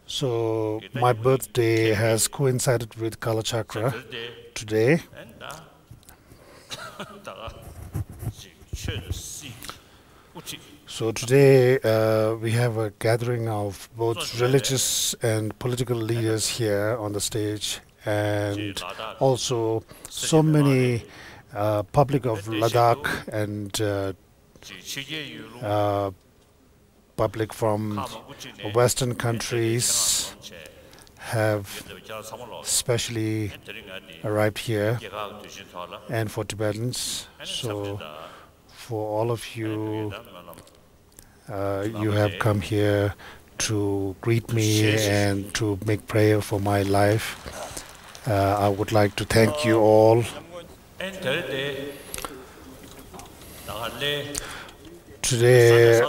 So my birthday has coincided with Kalachakra today. So today we have a gathering of both religious and political leaders here on the stage, and also so many public of Ladakh and public from Western countries have specially arrived here, and for Tibetans. So for all of you, you have come here to greet me and to make prayer for my life. I would like to thank you all. Today,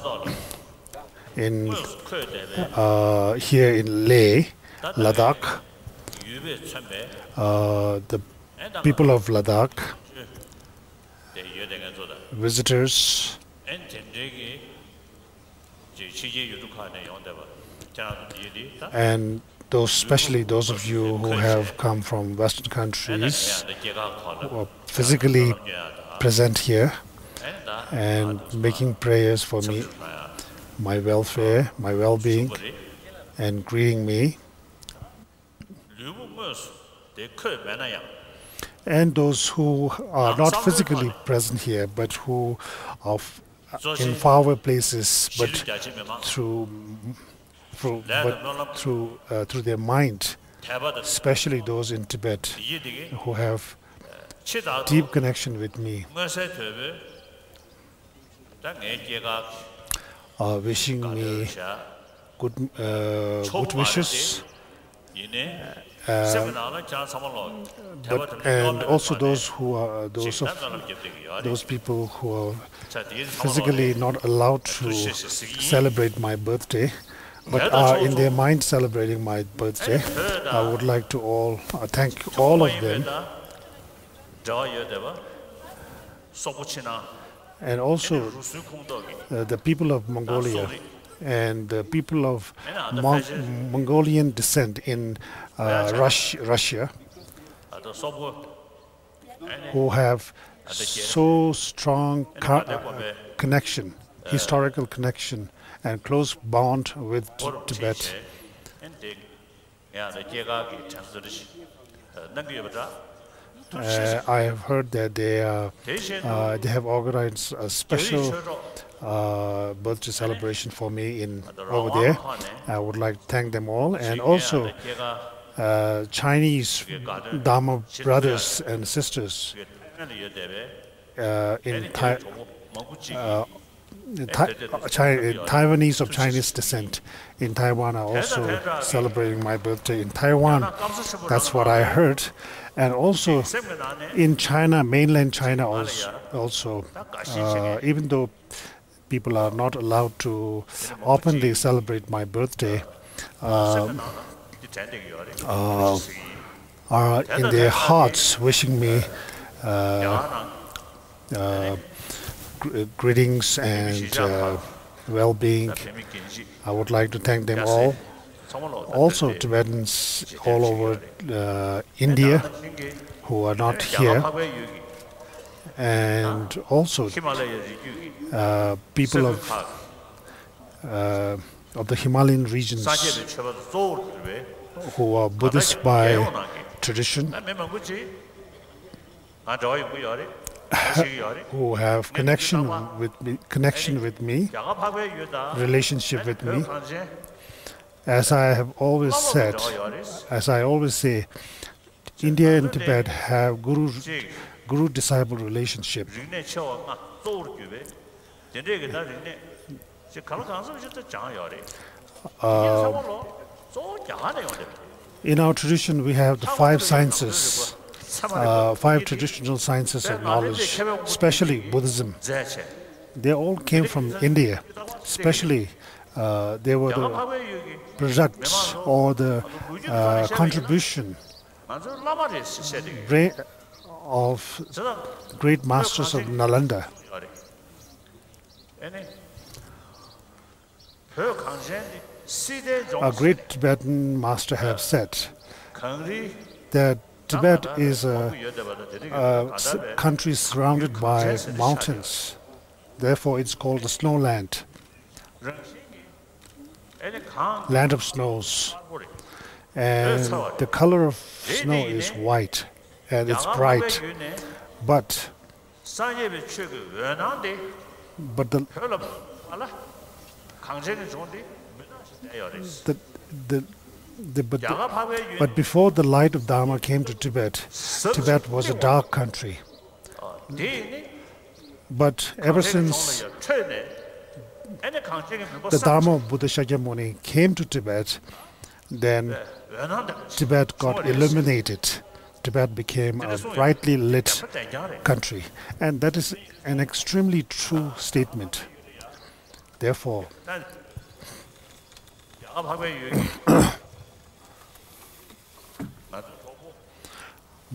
here in Leh, Ladakh, the people of Ladakh, visitors, and especially those of you who have come from Western countries, who are physically present here and making prayers for me, my welfare, my well-being, and greeting me. And those who are not physically present here, but who are in faraway places, but through their mind, especially those in Tibet who have deep connection with me, wishing me good wishes, and also those who are those people who are physically not allowed to celebrate my birthday, but are in their mind celebrating my birthday. I would like to thank all of them, and also the people of Mongolia and the people of Mongolian descent in Russia, who have so strong connection, historical connection, and close bond with Tibet. I have heard that they have organized a special birthday celebration for me over there. I would like to thank them all, and also Chinese Dharma brothers and sisters Taiwanese of Chinese descent in Taiwan are also celebrating my birthday in Taiwan. That's what I heard. And also in China, mainland China also, even though people are not allowed to openly celebrate my birthday, are in their hearts wishing me greetings and well-being. I would like to thank them all. Also Tibetans all over India who are not here, and also people of the Himalayan regions who are Buddhist by tradition, who have connection with me, relationship with me. As I have always said, as I always say, India and Tibet have guru-disciple relationship. In our tradition, we have the 5 sciences, 5 traditional sciences of knowledge, especially Buddhism. They all came from India, especially they were the products or the contribution of great masters of Nalanda. A great Tibetan master have said that Tibet is a country surrounded by mountains. Therefore, it's called the snow land, land of snows. And the color of snow is white and it's bright. But before the light of Dharma came to Tibet, Tibet was a dark country. But ever since the Dharma of Buddha Shakyamuni came to Tibet, then Tibet got illuminated. Tibet became a brightly lit country. And that is an extremely true statement. Therefore,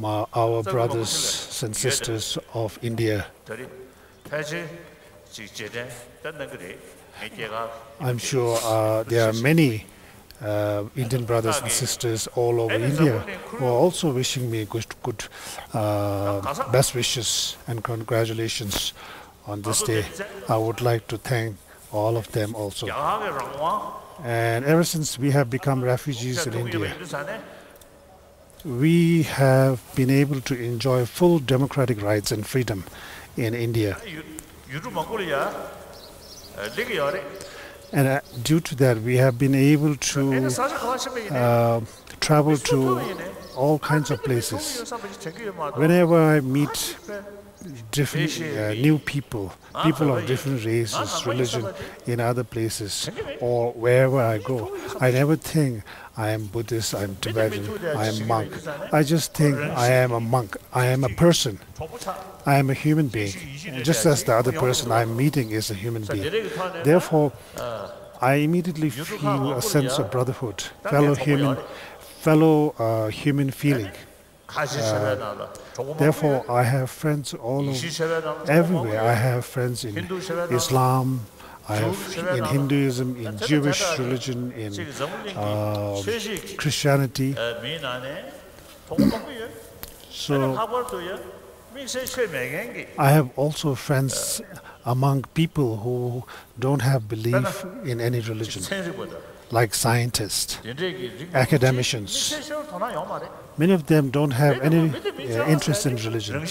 our brothers and sisters of India, I'm sure there are many Indian brothers and sisters all over India who are also wishing me good best wishes and congratulations on this day. I would like to thank all of them also. And ever since we have become refugees in India, we have been able to enjoy full democratic rights and freedom in India. And due to that, we have been able to travel to all kinds of places. Whenever I meet different new people of different races, religion in other places, or wherever I go, I never think I am Buddhist, I am Tibetan, I am monk. I just think I am a monk, I am a person, I am a human being, just as the other person I am meeting is a human being. Therefore, I immediately feel a sense of brotherhood, fellow human feeling. Therefore, I have friends all over, everywhere. I have friends in Islam, I have in Hinduism, in Jewish religion, in Christianity. So, I have also friends among people who don't have belief in any religion, like scientists, academicians. Many of them don't have any interest in religion,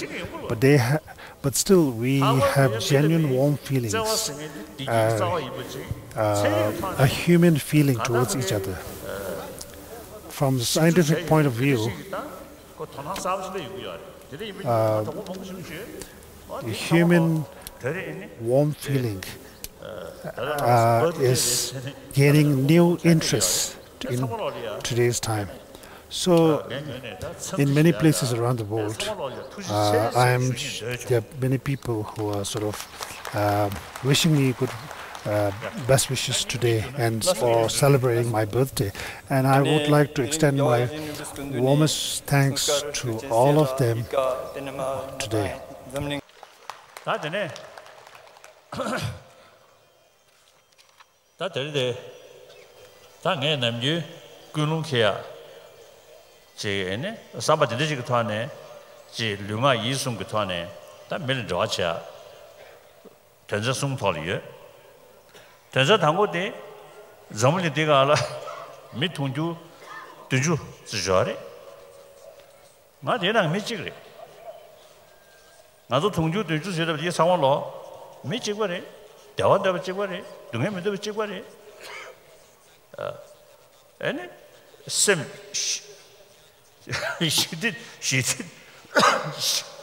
but still we have genuine warm feelings, a human feeling towards each other. From the scientific point of view, human warm feeling is gaining new interest in today's time. So, in many places around the world, there are many people who are sort of wishing me good best wishes today and for celebrating my birthday. And I would like to extend my warmest thanks to all of them today.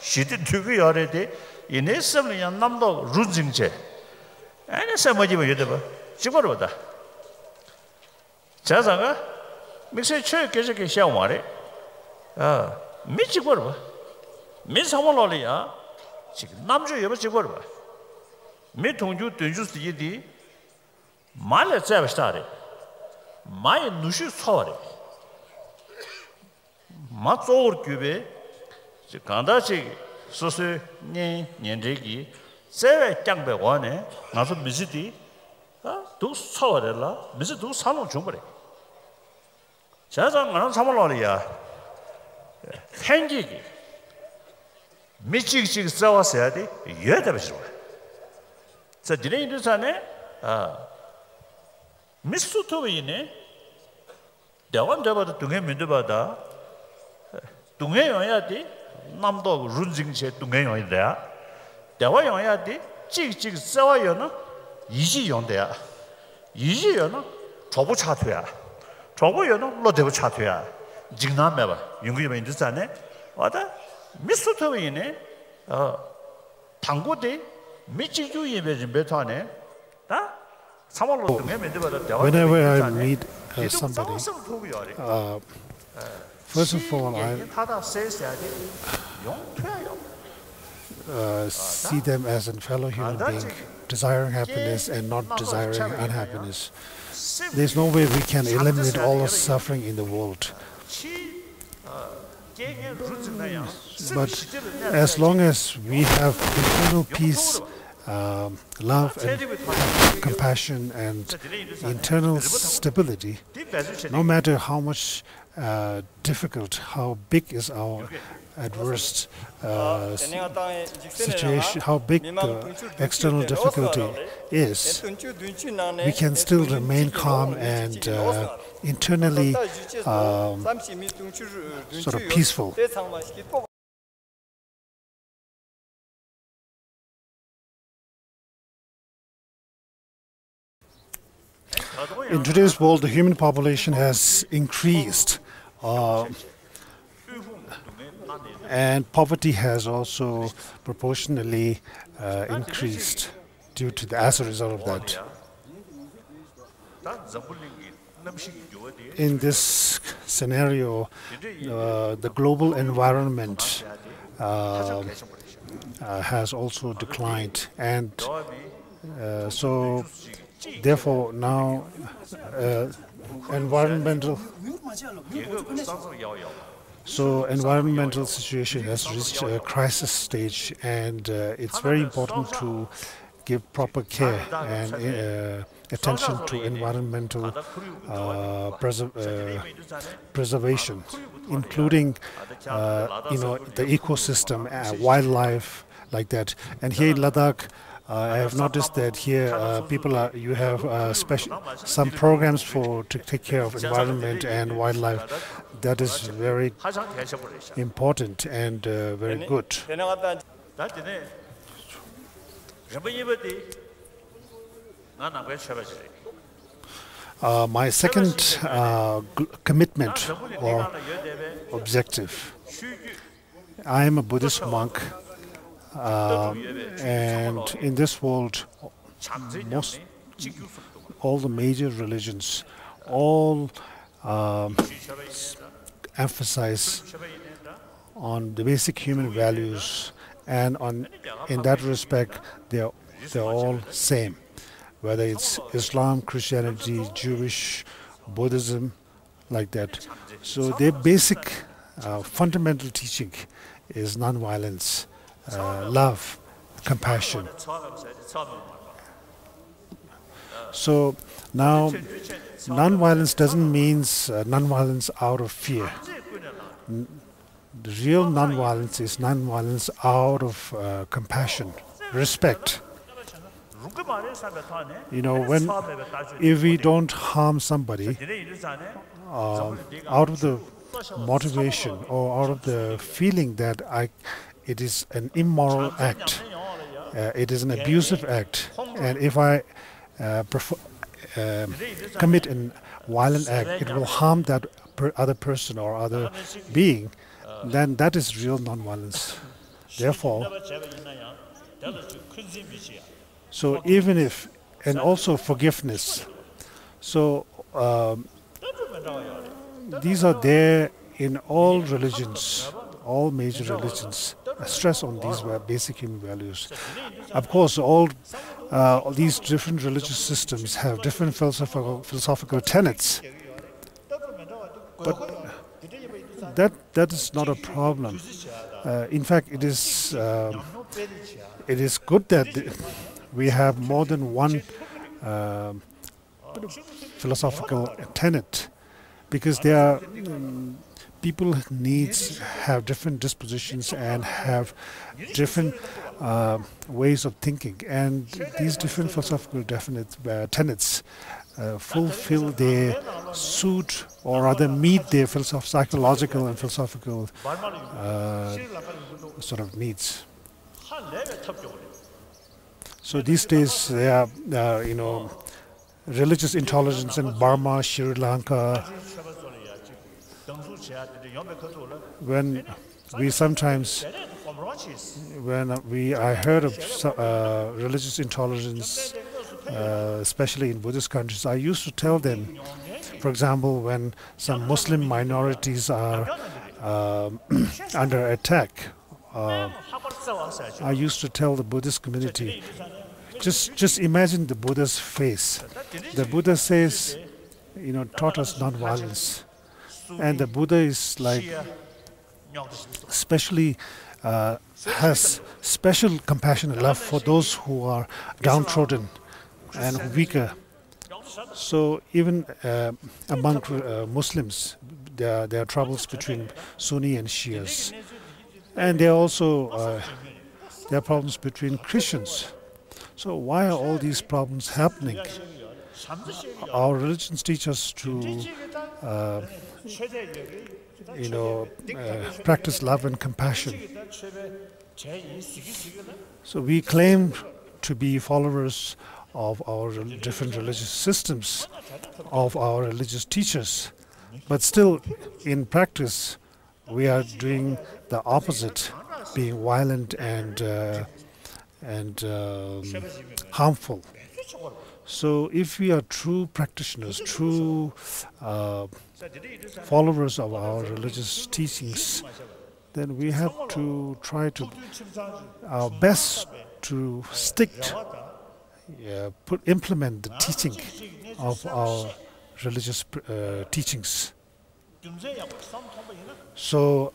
She did do already in a suddenly a number of rudzing chair. And a summer you ever. Chikorota Chazanga makes a church as a shawari. Michikorva Miss Homololia Namju ever Chikorva. Metunju to use the Yidi Mala Savastari. My Nushu sorry. Matsor Cube, the Kandachi, Sosu, Nendrigi, Sarah Cambe one, not a busy. 두 서월라 미스 두 산로 중거래 자장 나는 참을러리야 행기기 미치기 싸웠어야 돼 예대버시로 자 디레이드 산에 미스토위네 대원 잡아도 동해 면도받아 동해 영야 돼 남도 룬징체 동해 영이야 대원 영야 돼 찍찍 싸워요는 이지용대야 이지용은 저부 차트야 저부요는 로데부 차트야 직남매봐 윤구이면 인도산에 와다 미스토위네 당고대 미치주의 배진 배타네 다 whenever I meet somebody, first of all, I see them as a fellow human being, desiring happiness and not desiring unhappiness. There's no way we can eliminate all the suffering in the world. But as long as we have internal peace, love and compassion and internal stability, no matter how much difficult, how big is our adverse situation, how big the external difficulty is, we can still remain calm and internally sort of peaceful. In today's world, the human population has increased, and poverty has also proportionally increased as a result of that. In this scenario, the global environment has also declined, and so therefore now environmental situation has reached a crisis stage, and it's very important to give proper care and attention to environmental preservation, including the ecosystem, wildlife, like that. And here in Ladakh, I have noticed that here you have some programs to take care of environment and wildlife. That is very important and very good. My second commitment or objective, I am a Buddhist monk, and in this world, all the major religions all emphasize on the basic human values, and in that respect, they're all same, whether it's Islam, Christianity, Jewish, Buddhism, like that. So their basic fundamental teaching is non-violence, love, compassion. So now, non-violence doesn't mean non-violence out of fear. The real non-violence is non-violence out of compassion, respect. If we don't harm somebody out of the motivation or out of the feeling that it is an immoral act, it is an abusive act, and if I commit a violent act, it will harm that other person or other being, then that is real non-violence. Therefore, so even if, and also forgiveness. So these are there in all religions, all major religions. Stress on these basic human values. Of course, all these different religious systems have different philosophical tenets, but that is not a problem. In fact, it is good that we have more than one philosophical tenet, because there are people needs have different dispositions and have different ways of thinking, and these different philosophical tenets fulfill their suit, or rather meet their psychological and philosophical sort of needs. So these days there are religious intolerance in Burma, Sri Lanka. When I heard of religious intolerance, especially in Buddhist countries, I used to tell them, for example, when some Muslim minorities are under attack, I used to tell the Buddhist community, just imagine the Buddha's face. The Buddha says, taught us non-violence. And the Buddha is especially has special compassion and love for those who are downtrodden and weaker. So even among Muslims, there are troubles between Sunni and Shias. And there are also there are problems between Christians. So why are all these problems happening? Our religions teach us to practice love and compassion. So we claim to be followers of our different religious systems, of our religious teachers, but still in practice we are doing the opposite, being violent and harmful. So if we are true practitioners, true followers of our religious teachings, then we have to try to our best to implement the teaching of our religious teachings. So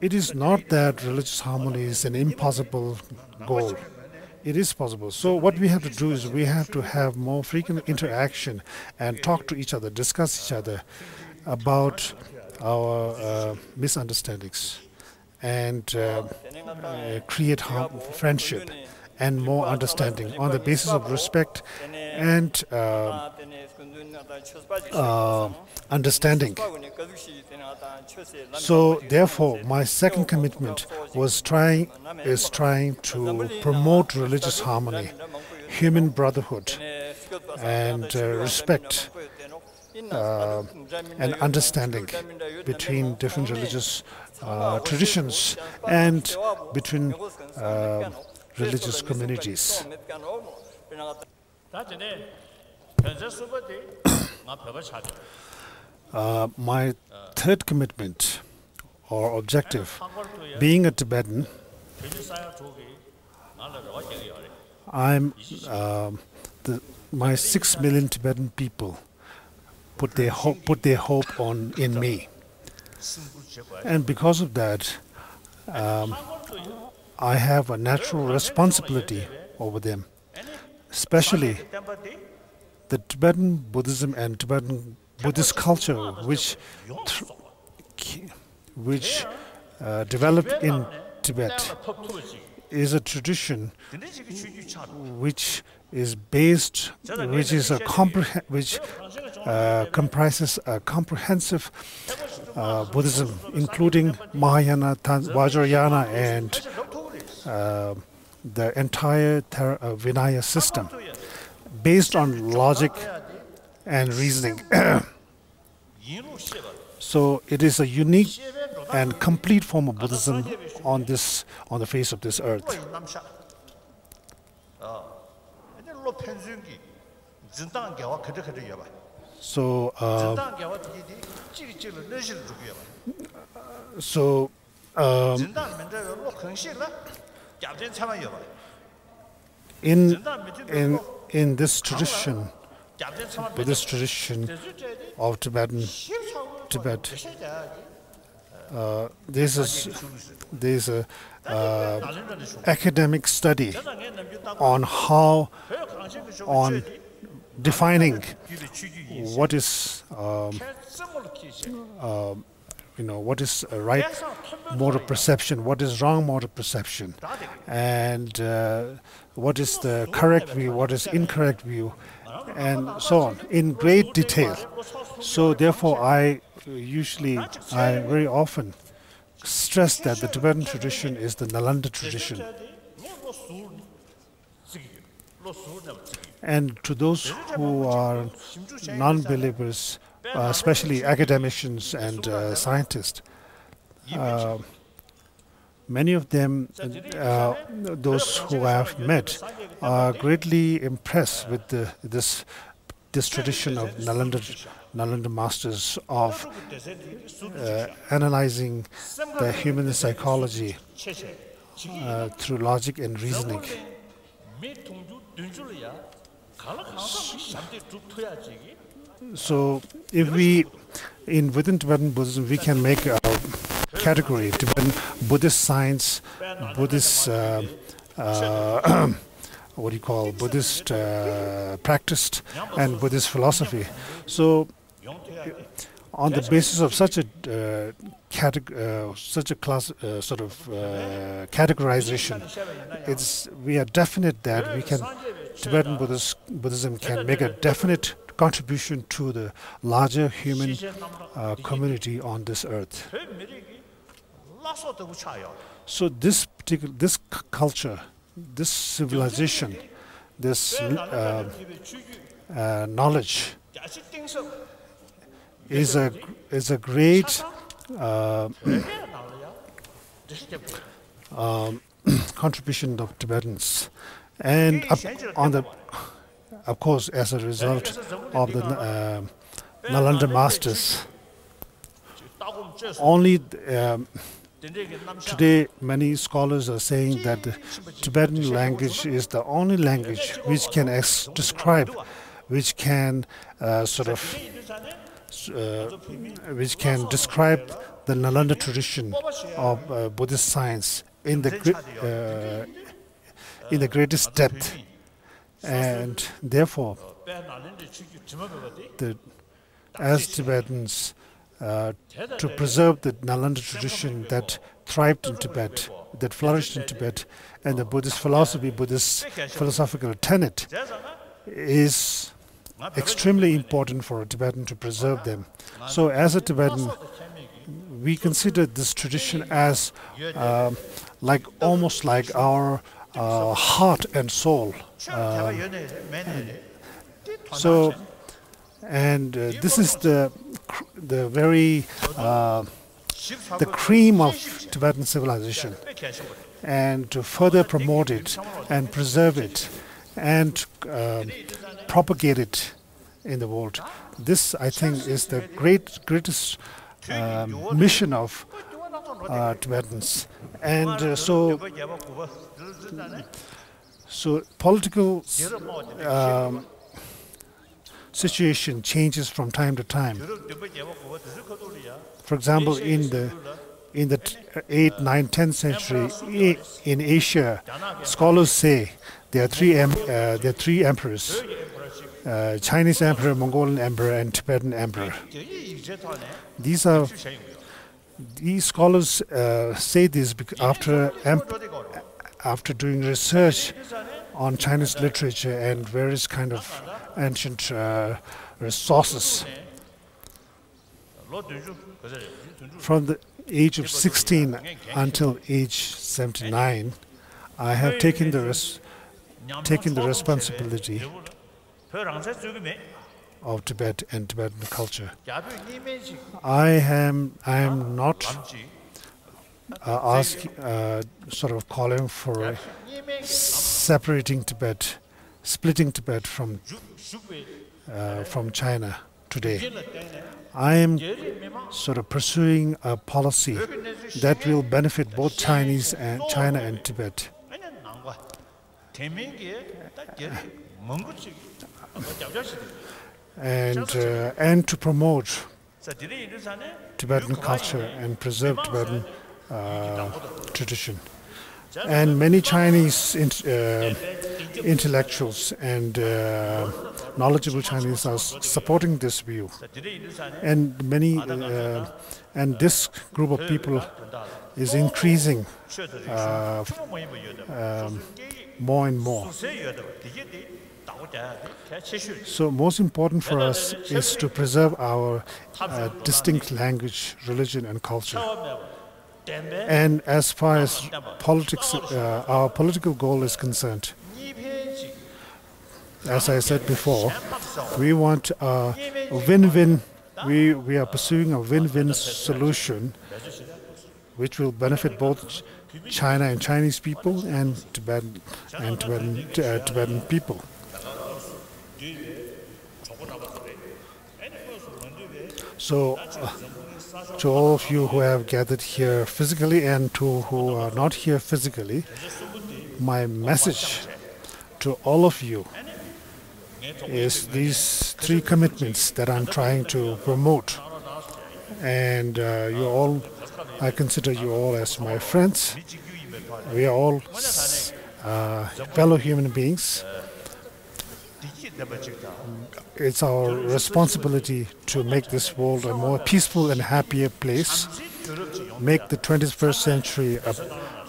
it is not that religious harmony is an impossible goal. It is possible. So what we have to do is we have to have more frequent interaction and talk to each other, discuss each other about our misunderstandings, and create friendship and more understanding on the basis of respect and understanding. So therefore, my second commitment is trying to promote religious harmony, human brotherhood, and respect and understanding between different religious traditions and between religious communities. My third commitment or objective, being a Tibetan, my 6 million Tibetan people put their hope in me, and because of that, I have a natural responsibility over them, especially the Tibetan Buddhism and Tibetan Buddhist culture, which developed in Tibet, is a tradition which comprises a comprehensive Buddhism, including Mahayana, Vajrayana, and the entire Vinaya system, based on logic and reasoning. So it is a unique and complete form of Buddhism on the face of this earth. So in this tradition, Buddhist tradition of Tibet, there's a academic study on defining what is what is a right mode of perception, what is wrong mode of perception, and what is the correct view, what is incorrect view, and so on, in great detail. So therefore, I very often stress that the Tibetan tradition is the Nalanda tradition. And to those who are non-believers, especially academicians and scientists, many of them, those who I have met, are greatly impressed with this tradition of Nalanda masters of analyzing the human psychology through logic and reasoning. So if within Tibetan Buddhism, we can make a category: Tibetan Buddhist science, Buddhist Buddhist practice, and Buddhist philosophy. So on the basis of such a categorization, we are definite that Tibetan Buddhism can make a definite contribution to the larger human community on this earth. So this culture, this civilization, this knowledge is a great contribution of Tibetans, and of course, as a result of the Nalanda masters. Only today, many scholars are saying that the Tibetan language is the only language which can describe, which can describe the Nalanda tradition of Buddhist science in the greatest depth, and therefore, as Tibetans, to preserve the Nalanda tradition that thrived in Tibet, that flourished in Tibet, and the Buddhist philosophy, Buddhist philosophical tenet is extremely important for a Tibetan to preserve them. So as a Tibetan, we consider this tradition as almost like our heart and soul. This is the cream of Tibetan civilization, and to further promote it and preserve it and propagate it in the world. This, I think, is the greatest mission of Tibetans. And so political situation changes from time to time. For example, in the 8th, 9th, 10th century in Asia, scholars say there are three emperors: Chinese emperor, Mongolian emperor, and Tibetan emperor. These scholars say this after doing research on Chinese literature and various kind of ancient resources. From the age of 16 until age 79, I have taken the responsibility of Tibet and Tibetan culture. I am not calling for separating Tibet, splitting Tibet from China today. I am pursuing a policy that will benefit both China and Tibet. And to promote Tibetan culture and preserve Tibetan tradition. And many Chinese intellectuals and knowledgeable Chinese are supporting this view. And and this group of people is increasing more and more. So most important for us is to preserve our distinct language, religion and culture. And as far as politics, our political goal is concerned, as I said before, we want a win-win. We are pursuing a win-win solution which will benefit both China and Chinese people and Tibetan people. So, to all of you who have gathered here physically and to who are not here physically, my message to all of you is these three commitments that I'm trying to promote. And you all, I consider you all as my friends. We are all fellow human beings. It's our responsibility to make this world a more peaceful and happier place, make the 21st century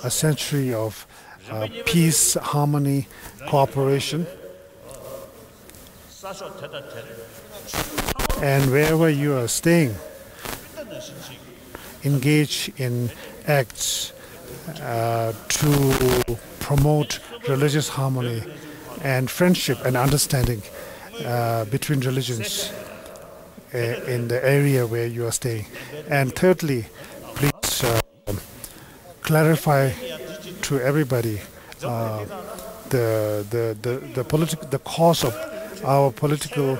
a century of peace, harmony, cooperation. And wherever you are staying, engage in acts to promote religious harmony and friendship and understanding between religions in the area where you are staying. And thirdly, please clarify to everybody the cause of our political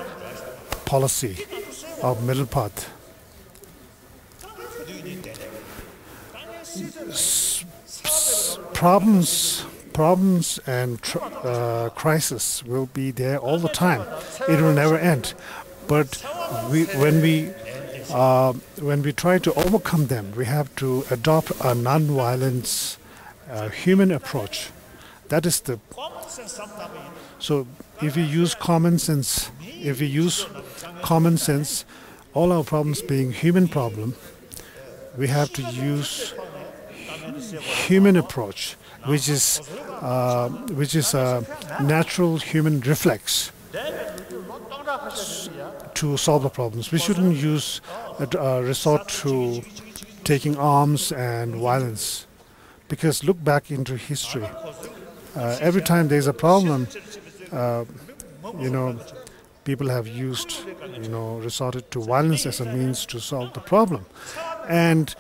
policy of middle path. Problems and crisis will be there all the time. It will never end. But when we try to overcome them, we have to adopt a non-violence human approach. That is the. So if we use common sense, all our problems being human problem, we have to use human approach, which is a natural human reflex to solve the problems. We shouldn't resort to taking arms and violence, because look back into history. Every time there's a problem, people have resorted to violence as a means to solve the problem. And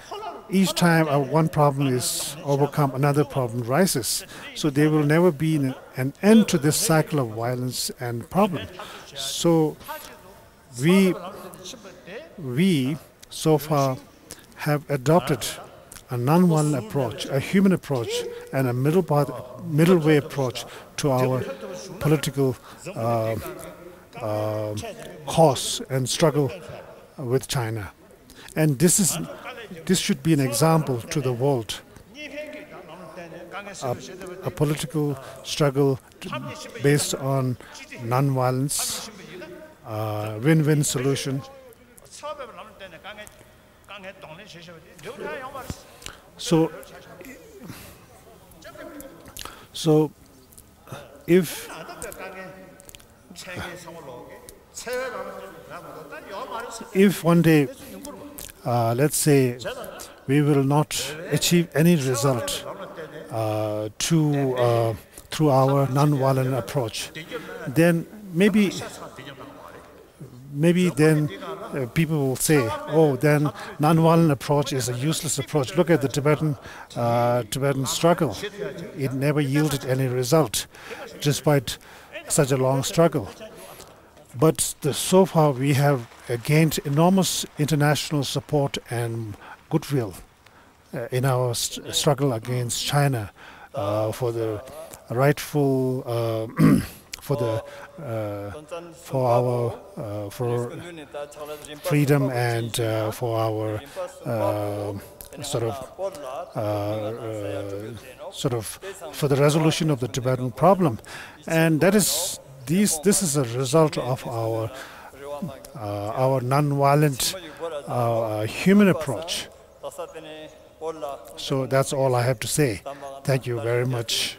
each time one problem is overcome, another problem rises. So there will never be an end to this cycle of violence and problem. So we so far have adopted a non-violent approach, a human approach, and a middle way approach to our political cause and struggle with China. And this should be an example to the world. A political struggle based on non-violence, win-win solution. So if one day, let's say, we will not achieve any result through our non-violent approach, then maybe then people will say, oh, then non-violent approach is a useless approach. Look at the Tibetan struggle. It never yielded any result, despite such a long struggle. But so far we have gained enormous international support and goodwill in our struggle against China for the rightful for freedom and for our for the resolution of the Tibetan problem, and this is a result of our non-violent human approach. So that's all I have to say. Thank you very much.